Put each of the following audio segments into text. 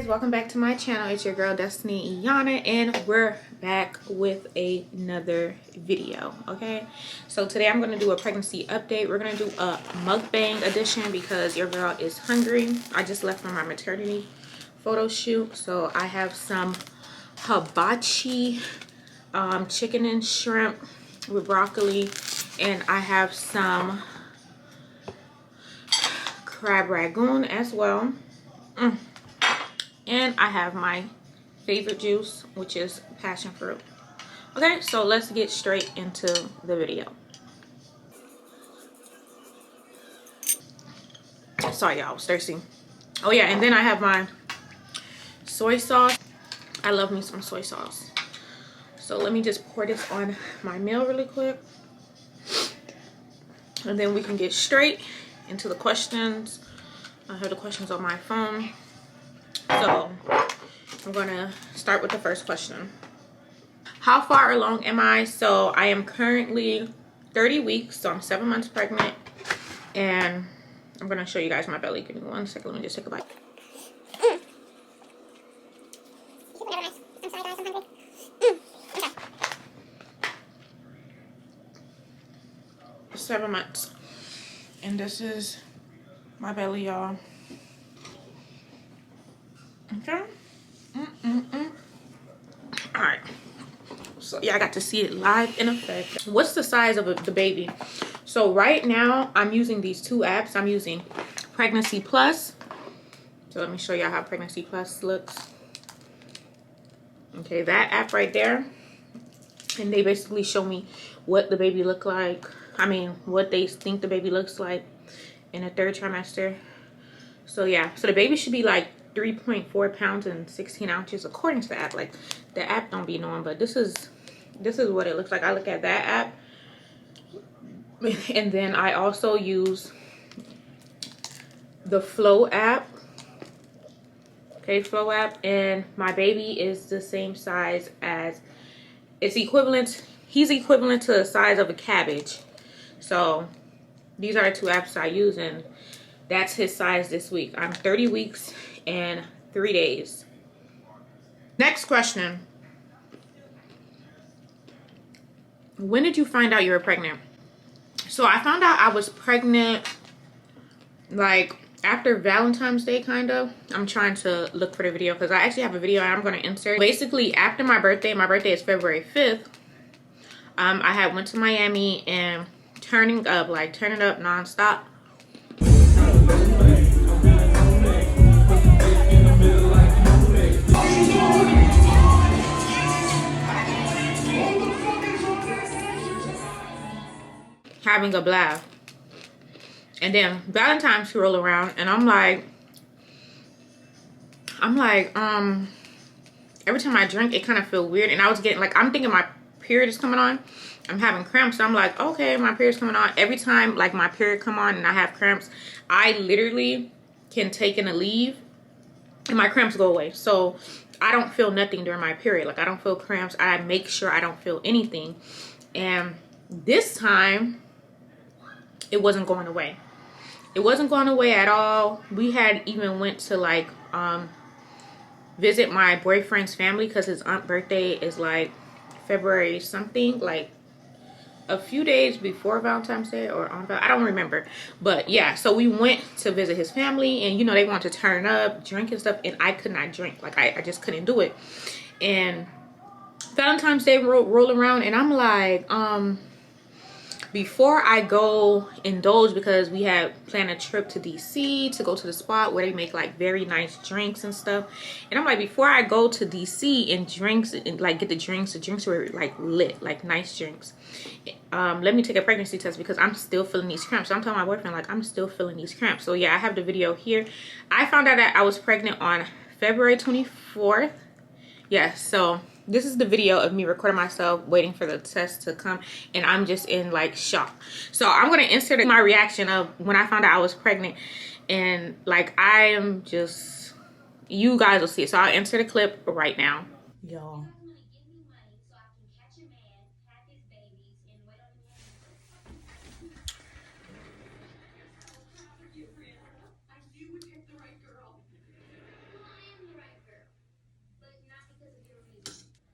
welcome back to my channel. It's your girl Destiny Iyana, and we're back with another video. Okay, so today I'm going to do a pregnancy update. We're going to do a mukbang edition because your girl is hungry. I just left from my maternity photo shoot, so I have some hibachi chicken and shrimp with broccoli, and I have some crab ragoon as well. And I have my favorite juice, which is passion fruit. Okay, so let's get straight into the video. Sorry, y'all, I was thirsty. Oh yeah, and then I have my soy sauce. I love me some soy sauce. So let me just pour this on my meal really quick. And then we can get straight into the questions. I have the questions on my phone. So I'm gonna start with the first question. How far along am I? So I am currently 30 weeks, so I'm 7 months pregnant, and I'm gonna show you guys my belly. Give me 1 second, let me just take a bite. I'm sorry guys, I'm hungry. Okay. 7 months, and this is my belly, y'all. Okay. All right, so yeah, I got to see it live in effect. What's the size of the baby? So right now I'm using these two apps. I'm using Pregnancy Plus. So let me show y'all how Pregnancy Plus looks. Okay, that app right there, and they basically show me what the baby look like. I mean, what they think the baby looks like in the 3rd trimester. So yeah, so the baby should be like 3.4 pounds and 16 ounces according to the app. Like, the app don't be knowing, but this is what it looks like. I look at that app, and then I also use the Flow app. Okay, Flow app, and my baby is the same size as, it's equivalent, he's equivalent to the size of a cabbage. So these are the two apps I use, and that's his size this week. I'm 30 weeks and 3 days. Next question. When did you find out you were pregnant? So I found out I was pregnant like after Valentine's Day, kind of. I'm trying to look for the video because I actually have a video I'm going to insert. Basically, after my birthday is February 5th. I had went to Miami and turning up nonstop. Having a blast. And then Valentine's roll around, and I'm like, every time I drink, it kind of feel weird. And I was getting, like, I'm thinking my period is coming on. I'm having cramps. So I'm like, okay, my period's coming on. Every time, like, my period come on and I have cramps, I literally can take in a leave and my cramps go away. So I don't feel nothing during my period. Like, I don't feel cramps. I make sure I don't feel anything. And this time, it wasn't going away. It wasn't going away at all. We had even went to, like, visit my boyfriend's family because his aunt's birthday is like February something, like a few days before Valentine's Day or on, I don't remember. But yeah, so we went to visit his family, and you know, they wanted to turn up, drink and stuff, and I could not drink. Like, I just couldn't do it. And Valentine's Day roll around, and I'm like, before I go indulge, because we had planned a trip to DC to go to the spot where they make like very nice drinks and stuff. And I'm like, before I go to DC and drinks and like get the drinks were like lit, like nice drinks. Let me take a pregnancy test because I'm still feeling these cramps. So I'm telling my boyfriend, like, I'm still feeling these cramps. So yeah, I have the video here. I found out that I was pregnant on February 24th. Yeah, so this is the video of me recording myself waiting for the test to come, and I'm just in like shock. So I'm gonna insert my reaction of when I found out I was pregnant, and like, I am just, you guys will see it. So I'll insert a clip right now. Y'all,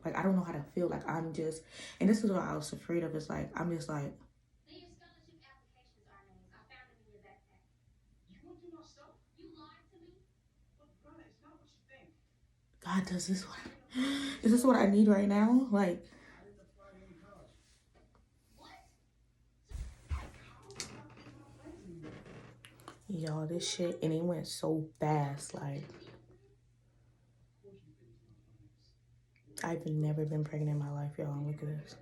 Like, I don't know how to feel. Like, I'm just, and this is what I was afraid of. It's like, I'm just like, God, does this what, is this what I need right now? Like, y'all, this shit, and it went so fast. Like, I've never been pregnant in my life, y'all. Look at this.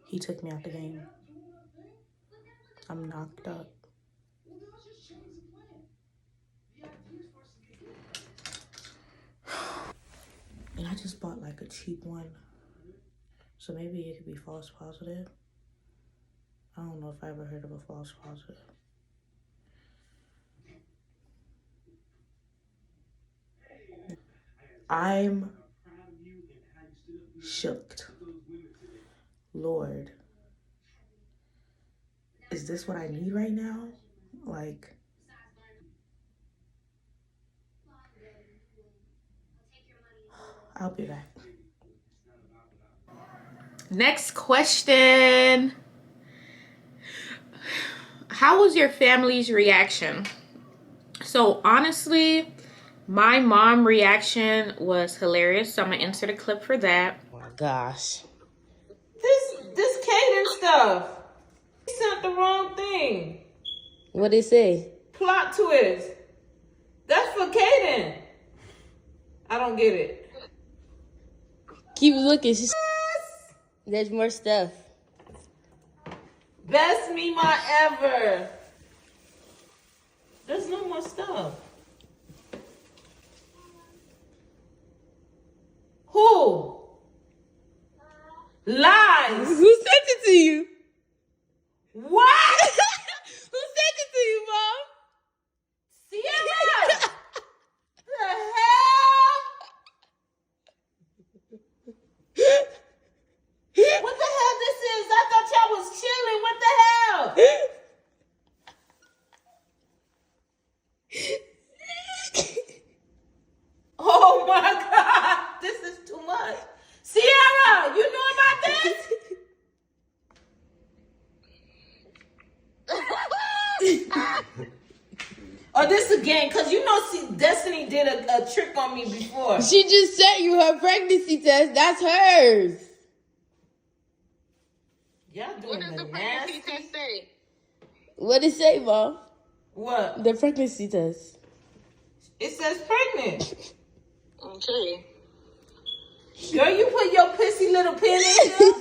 He took me out the game. I'm knocked up. And I just bought like a cheap one. So maybe it could be false positive. I don't know if I ever heard of a false positive. I'm shook. Lord, is this what I need right now? Like, I'll be back. Next question. How was your family's reaction? So honestly, my mom reaction was hilarious. So I'm gonna insert a clip for that. Oh my gosh. This Kaden stuff. He sent the wrong thing. What'd it say? Plot twist. That's for Kaden. I don't get it. Keep looking. There's more stuff. Best meme ever. There's no more stuff. Who? Lies. Who sent it to you? What? Who sent it to you, Mom? Sierra. The hell? What the hell this is? I thought y'all was chilling. What the hell? Oh my God. This is too much. Sierra, you know about this? Oh, this again, because you know, see, Destiny did a trick on me before. She just sent you her pregnancy test. That's hers. Y'all doing the nasty. say? What did it say, Mom? What? The pregnancy test. It says pregnant. Okay. Girl, you put your pissy little pin in here?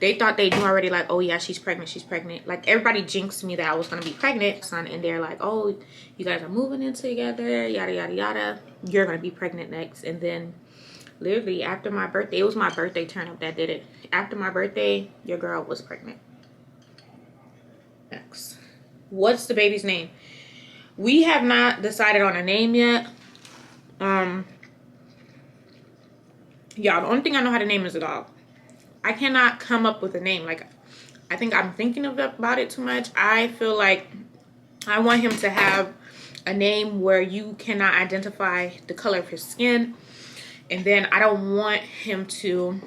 They thought they knew already, like, oh yeah, she's pregnant. Like, everybody jinxed me that I was gonna be pregnant. And they're like, oh, you guys are moving in together, yada, yada, yada. You're gonna be pregnant next. And then literally after my birthday, it was my birthday turn up that did it. After my birthday, your girl was pregnant. Next. What's the baby's name? We have not decided on a name yet. Y'all, the only thing I know how to name is a dog. I cannot come up with a name. Like, I think I'm thinking about it too much. I feel like I want him to have a name where you cannot identify the color of his skin. And then I don't want him to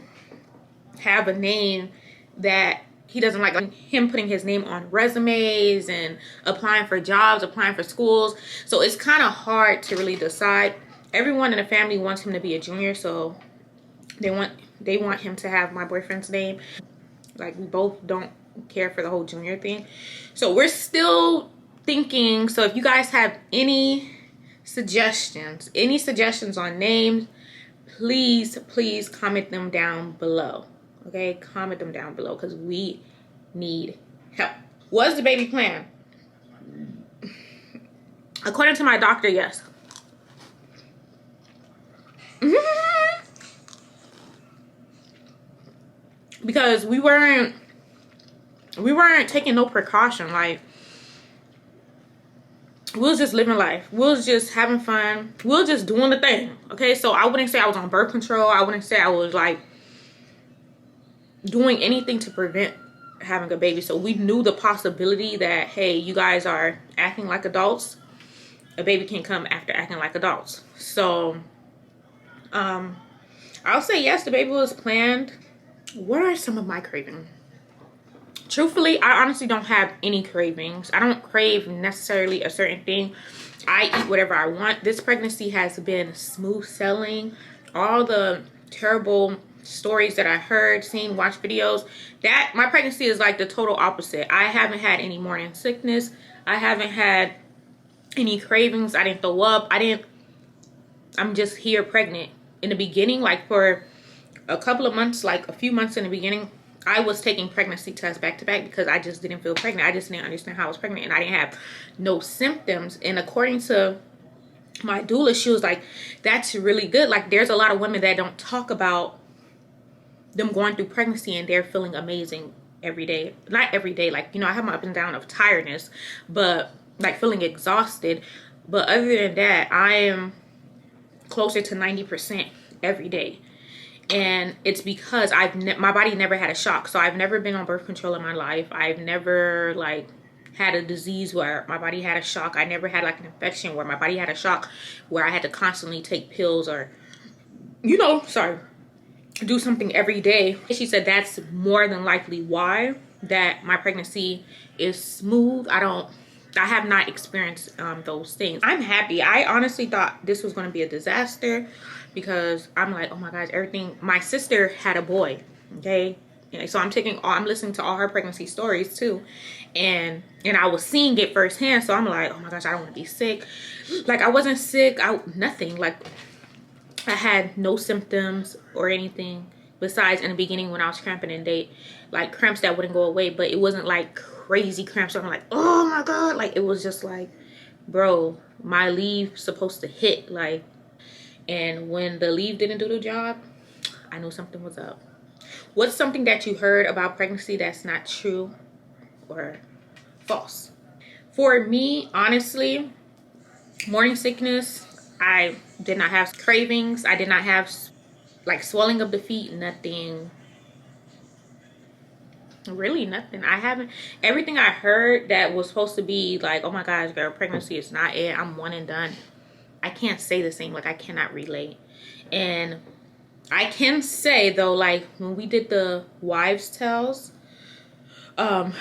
have a name that he doesn't like him putting his name on resumes and applying for jobs, applying for schools. So it's kind of hard to really decide. Everyone in the family wants him to be a junior, so they want him to have my boyfriend's name. Like, we both don't care for the whole junior thing. So we're still thinking. So if you guys have any suggestions on names, please comment them down below. Okay, comment them down below because we need help. What's the baby plan? According to my doctor, yes. Because we weren't taking no precaution. Like, we was just living life. We was just having fun. We was just doing the thing. Okay, so I wouldn't say I was on birth control. I wouldn't say I was like doing anything to prevent having a baby. So we knew the possibility that, hey, you guys are acting like adults. a baby can come after acting like adults. So I'll say yes, the baby was planned. What are some of my cravings? Truthfully, I honestly don't have any cravings. I don't crave necessarily a certain thing. I eat whatever I want. This pregnancy has been smooth sailing. All the terrible stories that I heard, seen, watched videos, that my pregnancy is like the total opposite. I haven't had any morning sickness. I haven't had any cravings. I didn't throw up. I'm just here pregnant. In the beginning, like for a couple of months, like a few months in the beginning, I was taking pregnancy tests back to back because I just didn't feel pregnant. I just didn't understand how I was pregnant, and I didn't have no symptoms. And according to my doula, she was like, that's really good. Like, there's a lot of women that don't talk about them going through pregnancy and they're feeling amazing every day. Not every day, like, you know, I have my up and down of tiredness, but like feeling exhausted. But other than that, I am closer to 90% every day. And it's because my body never had a shock. So I've never been on birth control in my life. I've never like had a disease where my body had a shock. I never had like an infection where my body had a shock where I had to constantly take pills or, you know, do something every day. She said that's more than likely why that my pregnancy is smooth. I have not experienced those things. I'm happy. I honestly thought this was going to be a disaster because I'm like, oh my gosh, everything. My sister had a boy, okay? And so I'm listening to all her pregnancy stories too. And I was seeing it firsthand. So I'm like, oh my gosh, I don't want to be sick. Like, I wasn't sick. Nothing. Like, I had no symptoms or anything besides in the beginning when I was cramping in date, like cramps that wouldn't go away, but it wasn't like crazy cramps. So I'm like, oh my God. Like, it was just like, bro, my leave supposed to hit, like, and when the leave didn't do the job, I knew something was up. What's something that you heard about pregnancy that's not true or false? For me, honestly, morning sickness, I did not have cravings. I did not have like swelling of the feet, nothing. Really nothing. I haven't. Everything I heard that was supposed to be like, oh my gosh, girl, pregnancy is not it. I'm one and done. I can't say the same. Like, I cannot relate. And I can say though, like when we did the wives' tales, some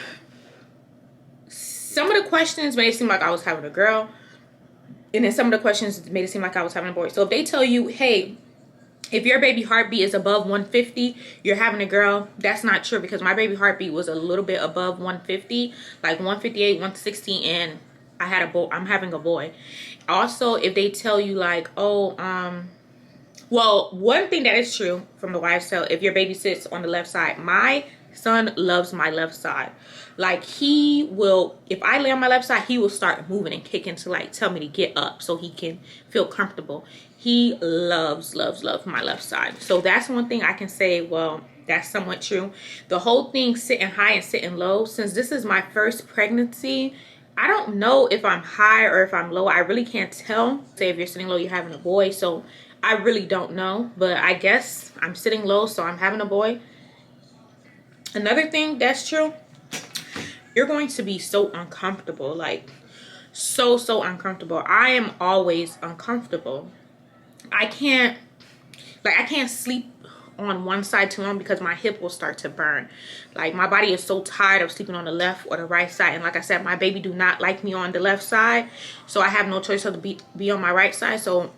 of the questions made it seem like I was having a girl. And then some of the questions made it seem like I was having a boy. So if they tell you, hey, if your baby heartbeat is above 150, you're having a girl, that's not true, because my baby heartbeat was a little bit above 150, like 158, 160, and I'm having a boy. Also, if they tell you like, oh, well, one thing that is true from the wives' tale, if your baby sits on the left side, my son loves my left side. Like, he will, if I lay on my left side, he will start moving and kicking to like tell me to get up so he can feel comfortable. He loves my left side. So that's one thing I can say, well, that's somewhat true. The whole thing sitting high and sitting low, since this is my first pregnancy, I don't know if I'm high or if I'm low. I really can't tell. Say if you're sitting low, you're having a boy. So I really don't know. But I guess I'm sitting low, so I'm having a boy. Another thing that's true, you're going to be so uncomfortable. Like, so uncomfortable. I am always uncomfortable. I can't sleep on one side too long because my hip will start to burn. Like, my body is so tired of sleeping on the left or the right side. And like I said, my baby do not like me on the left side, so I have no choice but to be on my right side. So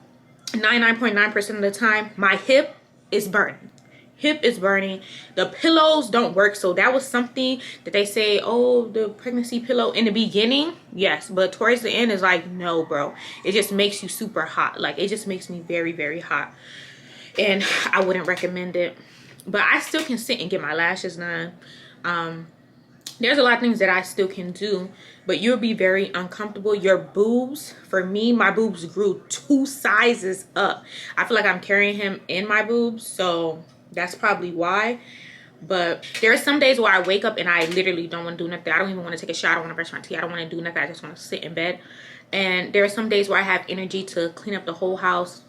99.9% of the time, my hip is burning. Hip is burning. The pillows don't work. So that was something that they say, oh, the pregnancy pillow in the beginning, yes, but towards the end is like, no, bro, it just makes you super hot. Like, it just makes me very hot, and I wouldn't recommend it. But I still can sit and get my lashes done. There's a lot of things that I still can do, but you'll be very uncomfortable. Your boobs, for me, my boobs grew 2 sizes up. I feel like I'm carrying him in my boobs, so that's probably why. But there are some days where I wake up and I literally don't want to do nothing. I don't even want to take a shower. I don't want to brush my teeth. I don't want to do nothing. I just want to sit in bed. And there are some days where I have energy to clean up the whole house.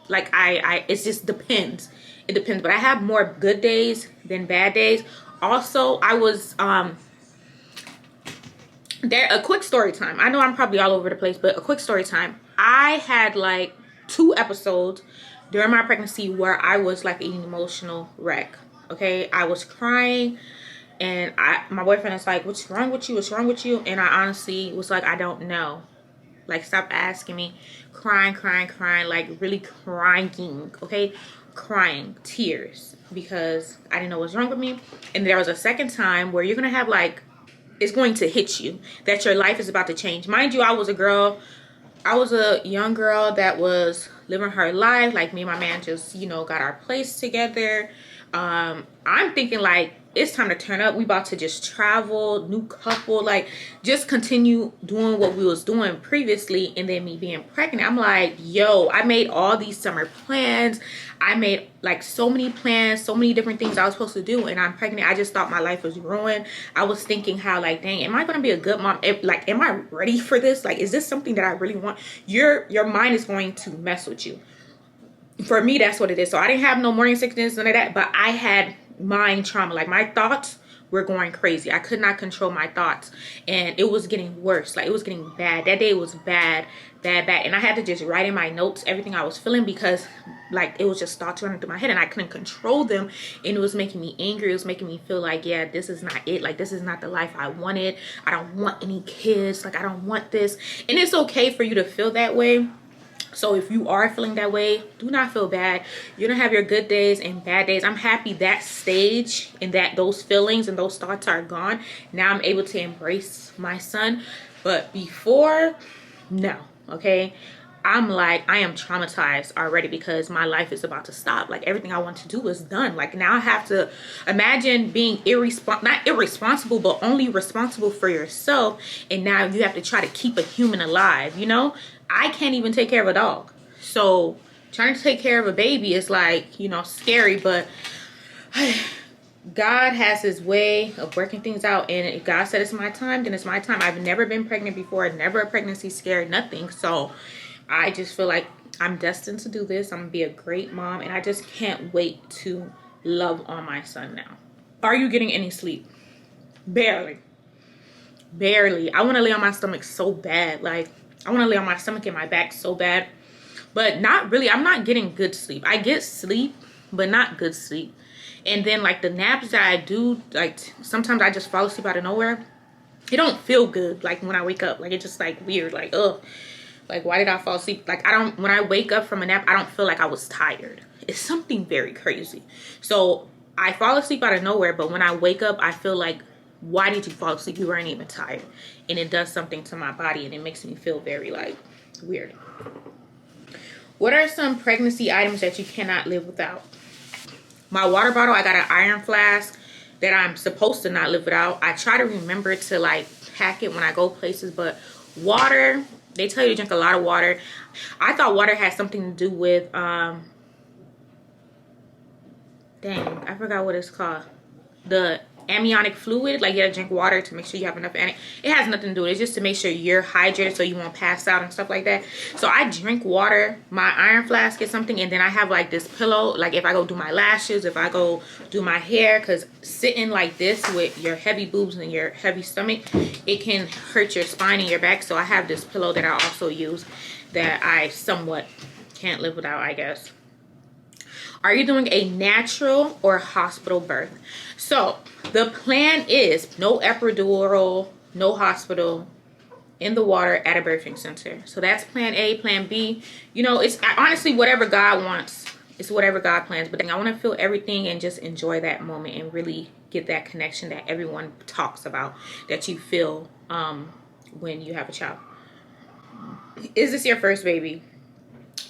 Like, it just depends. It depends. But I have more good days than bad days. Also, I was There, a quick story time. I know I'm probably all over the place, but a quick story time. I had like 2 episodes during my pregnancy where I was like an emotional wreck. Okay, I was crying, and my boyfriend is like, "What's wrong with you? What's wrong with you?" And I honestly was like, "I don't know. Like, stop asking me." Crying, crying, crying, like really crying. Okay, crying, tears, because I didn't know what's wrong with me. And there was a second time where you're gonna have like, it's going to hit you that your life is about to change. Mind you, I was a young girl that was living her life. Like, me and my man just, you know, got our place together. I'm thinking like, it's time to turn up. We about to just travel, new couple, like just continue doing what we was doing previously. And then me being pregnant, I'm like, yo, I made all these summer plans. I made like so many plans, so many different things I was supposed to do, and I'm pregnant. I just thought my life was ruined. I was thinking how like, dang, am I gonna be a good mom? Like, am I ready for this? Like, is this something that I really want? Your mind is going to mess with you. For me, that's what it is. So I didn't have no morning sickness, none of that, but I had mind trauma. Like, my thoughts were going crazy. I could not control my thoughts, and it was getting worse. Like, it was getting bad. That day was bad, bad, bad. And I had to just write in my notes everything I was feeling, because like, it was just thoughts running through my head and I couldn't control them, and it was making me angry. It was making me feel like, yeah, this is not it. Like, this is not the life I wanted. I don't want any kids. Like, I don't want this. And it's okay for you to feel that way. So if you are feeling that way, do not feel bad. You're gonna have your good days and bad days. I'm happy that stage and that those feelings and those thoughts are gone. Now I'm able to embrace my son. But before, no, okay? I'm like, I am traumatized already, because my life is about to stop. Like, everything I want to do is done. Like, now I have to imagine being not irresponsible, but only responsible for yourself. And now you have to try to keep a human alive, you know? I can't even take care of a dog. So trying to take care of a baby is like, you know, scary, but God has his way of working things out. And if God said it's my time, then it's my time. I've never been pregnant before, never a pregnancy scare, nothing. So I just feel like I'm destined to do this. I'm gonna be a great mom, and I just can't wait to love on my son now. Are you getting any sleep? Barely. Barely. I want to lay on my stomach so bad. Like, I want to lay on my stomach and my back so bad, but not really. I'm not getting good sleep. I get sleep, but not good sleep. And then like the naps that I do, like sometimes I just fall asleep out of nowhere. It don't feel good. Like, when I wake up, like, it's just like weird. Like, ugh, like, why did I fall asleep? Like, when I wake up from a nap, I don't feel like I was tired. It's something very crazy. So I fall asleep out of nowhere, but when I wake up, I feel like, why did you fall asleep? You weren't even tired. And it does something to my body, and it makes me feel very like weird. What are some pregnancy items that you cannot live without? My water bottle. I got an iron flask that I'm supposed to not live without. I try to remember to like pack it when I go places, but water, they tell you to drink a lot of water. I thought water had something to do with dang, I forgot what it's called. The amniotic fluid. Like, you gotta drink water to make sure you have enough. And it has nothing to do with it. It's just to make sure you're hydrated so you won't pass out and stuff like that. So I drink water. My iron flask is something, and then I have like this pillow, like if I go do my lashes, if I go do my hair, because sitting like this with your heavy boobs and your heavy stomach, it can hurt your spine and your back. So I have this pillow that I also use that I somewhat can't live without, I guess. Are you doing a natural or hospital birth? So the plan is no epidural, no hospital, in the water at a birthing center. So that's plan A. Plan B, you know, it's honestly whatever God wants. It's whatever God plans. But I want to feel everything and just enjoy that moment and really get that connection that everyone talks about, that you feel when you have a child. Is this your first baby?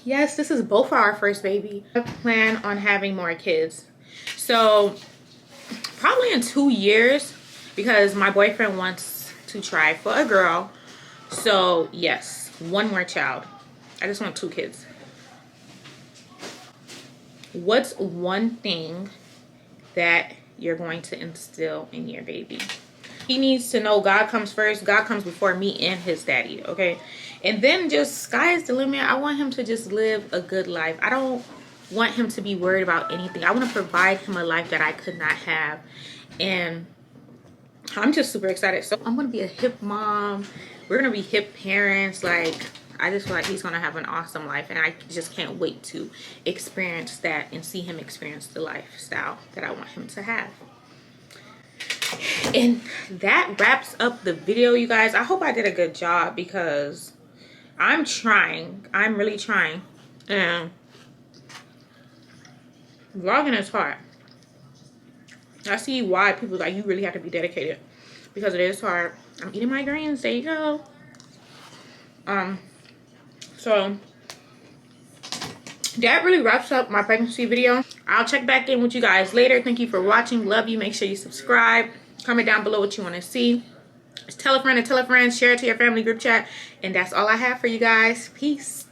Yes, this is both our first baby. I plan on having more kids. So probably in 2 years, because my boyfriend wants to try for a girl. So yes, one more child. I just want 2 kids. What's one thing that you're going to instill in your baby? He needs to know God comes first. God comes before me and his daddy, okay? And then just sky's the limit. I want him to just live a good life. I don't want him to be worried about anything. I want to provide him a life that I could not have. And I'm just super excited. So I'm gonna be a hip mom. We're gonna be hip parents. Like, I just feel like he's gonna have an awesome life, and I just can't wait to experience that and see him experience the lifestyle that I want him to have. And that wraps up the video, you guys. I hope I did a good job because I'm trying. I'm really trying. And vlogging is hard. I see why people like, you really have to be dedicated, because it is hard. I'm eating my greens. There you go. So that really wraps up my pregnancy video. I'll check back in with you guys later. Thank you for watching. Love you. Make sure you subscribe. Comment down below what you want to see. Just tell a friend and tell a friend. Share it to your family group chat. And that's all I have for you guys. Peace.